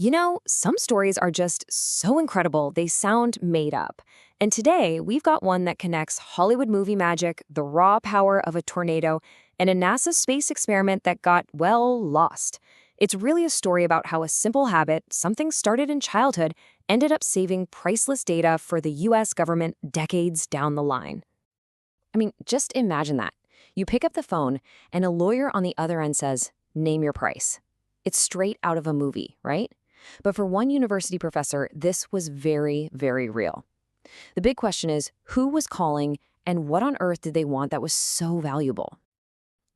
You know, some stories are just so incredible, they sound made up. And today, we've got one that connects Hollywood movie magic, the raw power of a tornado, and a NASA space experiment that got, well, lost. It's really a story about how a simple habit, something started in childhood, ended up saving priceless data for the US government decades down the line. I mean, just imagine that. You pick up the phone, and a lawyer on the other end says, "Name your price." It's straight out of a movie, right? But for one university professor, this was very, very real. The big question is, who was calling and what on earth did they want that was so valuable?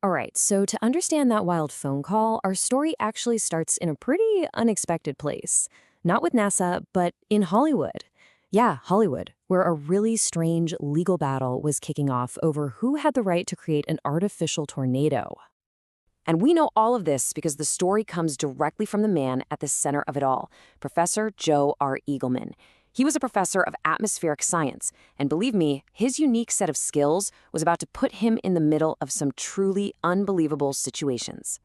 All right, so to understand that wild phone call, our story actually starts in a pretty unexpected place. Not with NASA, but in Hollywood. Yeah, Hollywood, where a really strange legal battle was kicking off over who had the right to create an artificial tornado. And we know all of this because the story comes directly from the man at the center of it all, Professor Joe R. Eagleman. He was a professor of atmospheric science, and believe me, his unique set of skills was about to put him in the middle of some truly unbelievable situations.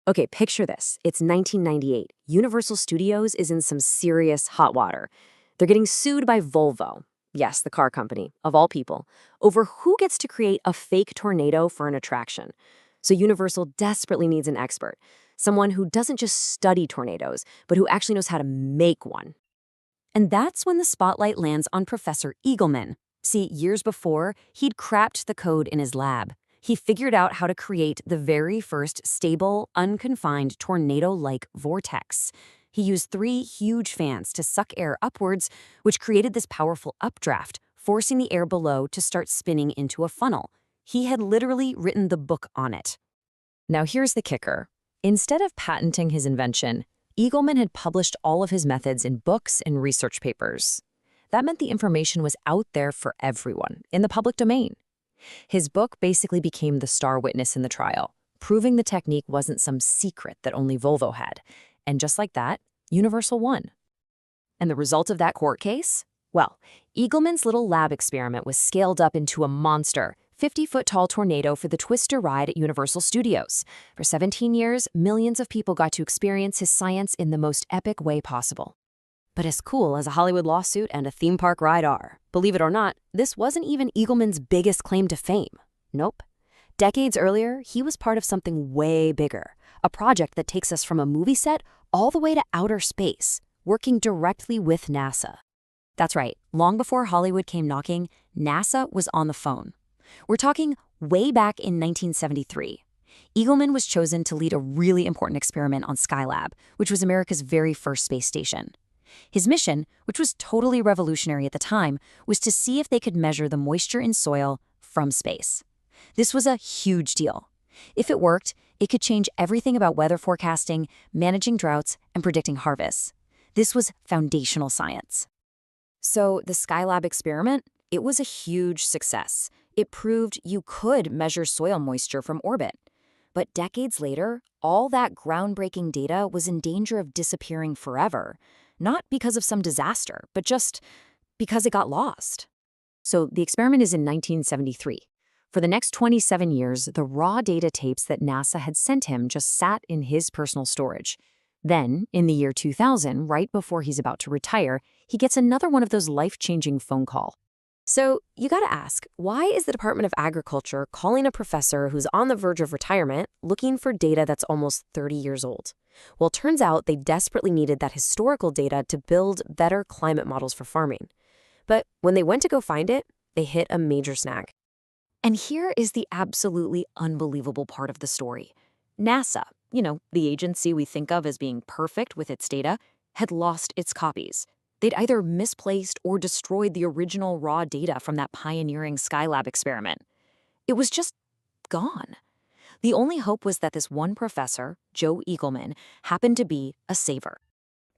Okay, picture this. It's 1998. Universal Studios is in some serious hot water. They're getting sued by Volvo. Yes, the car company, of all people, over who gets to create a fake tornado for an attraction. So Universal desperately needs an expert, someone who doesn't just study tornadoes, but who actually knows how to make one. And that's when the spotlight lands on Professor Eagleman. See, years before, he'd cracked the code in his lab. He figured out how to create the very first stable, unconfined tornado-like vortex. He used three huge fans to suck air upwards, which created this powerful updraft, forcing the air below to start spinning into a funnel. He had literally written the book on it. Now here's the kicker. Instead of patenting his invention, Eagleman had published all of his methods in books and research papers. That meant the information was out there for everyone, in the public domain. His book basically became the star witness in the trial, proving the technique wasn't some secret that only Volvo had. And just like that, Universal won. And the result of that court case? Well, Eagleman's little lab experiment was scaled up into a monster, 50-foot-tall tornado for the Twister ride at Universal Studios. For 17 years, millions of people got to experience his science in the most epic way possible. But as cool as a Hollywood lawsuit and a theme park ride are, believe it or not, this wasn't even Eagleman's biggest claim to fame. Nope. Decades earlier, he was part of something way bigger, a project that takes us from a movie set all the way to outer space, working directly with NASA. That's right, long before Hollywood came knocking, NASA was on the phone. We're talking way back in 1973. Eagleman was chosen to lead a really important experiment on Skylab, which was America's very first space station. His mission, which was totally revolutionary at the time, was to see if they could measure the moisture in soil from space. This was a huge deal. If it worked, it could change everything about weather forecasting, managing droughts, and predicting harvests. This was foundational science. So the Skylab experiment, it was a huge success. It proved you could measure soil moisture from orbit. But decades later, all that groundbreaking data was in danger of disappearing forever, not because of some disaster, but just because it got lost. So the experiment is in 1973. For the next 27 years, the raw data tapes that NASA had sent him just sat in his personal storage. Then, in the year 2000, right before he's about to retire, he gets another one of those life-changing phone calls. So you gotta ask, why is the Department of Agriculture calling a professor who's on the verge of retirement looking for data that's almost 30 years old? Well, it turns out they desperately needed that historical data to build better climate models for farming. But when they went to go find it, they hit a major snag. And here is the absolutely unbelievable part of the story. NASA, the agency we think of as being perfect with its data, had lost its copies. They'd either misplaced or destroyed the original raw data from that pioneering Skylab experiment. It was just gone. The only hope was that this one professor, Joe Eagleman, happened to be a saver.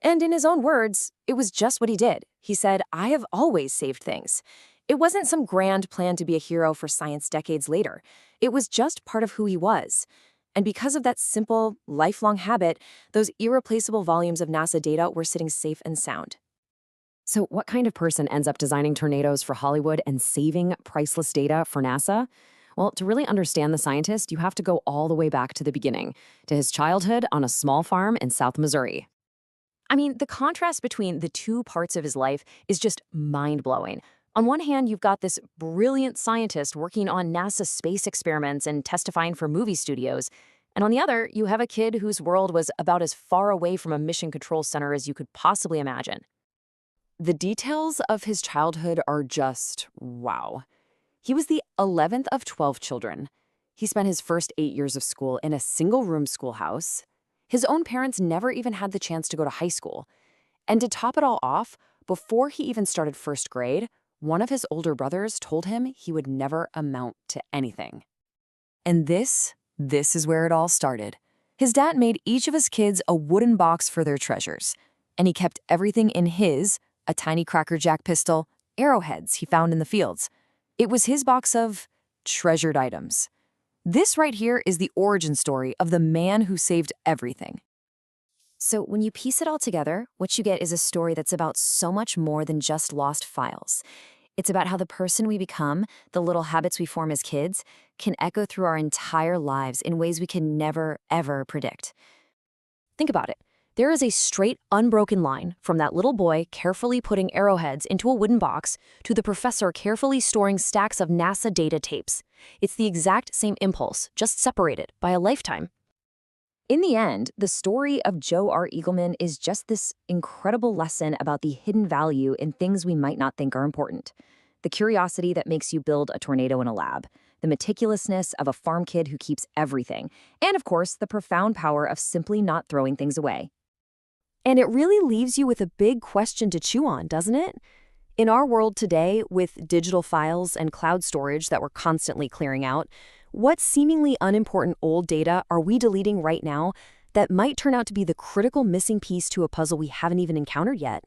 And in his own words, it was just what he did. He said, "I have always saved things." It wasn't some grand plan to be a hero for science decades later. It was just part of who he was. And because of that simple, lifelong habit, those irreplaceable volumes of NASA data were sitting safe and sound. So what kind of person ends up designing tornadoes for Hollywood and saving priceless data for NASA? Well, to really understand the scientist, you have to go all the way back to the beginning, to his childhood on a small farm in South Missouri. I mean, the contrast between the two parts of his life is just mind-blowing. On one hand, you've got this brilliant scientist working on NASA space experiments and testifying for movie studios. And on the other, you have a kid whose world was about as far away from a mission control center as you could possibly imagine. The details of his childhood are just wow. He was the 11th of 12 children. He spent his first 8 years of school in a single-room schoolhouse. His own parents never even had the chance to go to high school. And to top it all off, before he even started first grade, one of his older brothers told him he would never amount to anything. And this is where it all started. His dad made each of his kids a wooden box for their treasures, and he kept everything in a tiny Cracker Jack pistol, arrowheads he found in the fields. It was his box of treasured items. This right here is the origin story of the man who saved everything. So when you piece it all together, what you get is a story that's about so much more than just lost files. It's about how the person we become, the little habits we form as kids, can echo through our entire lives in ways we can never, ever predict. Think about it. There is a straight, unbroken line from that little boy carefully putting arrowheads into a wooden box to the professor carefully storing stacks of NASA data tapes. It's the exact same impulse, just separated by a lifetime. In the end, the story of Joe R. Eagleman is just this incredible lesson about the hidden value in things we might not think are important. The curiosity that makes you build a tornado in a lab, the meticulousness of a farm kid who keeps everything, and of course, the profound power of simply not throwing things away. And it really leaves you with a big question to chew on, doesn't it? In our world today, with digital files and cloud storage that we're constantly clearing out, what seemingly unimportant old data are we deleting right now that might turn out to be the critical missing piece to a puzzle we haven't even encountered yet?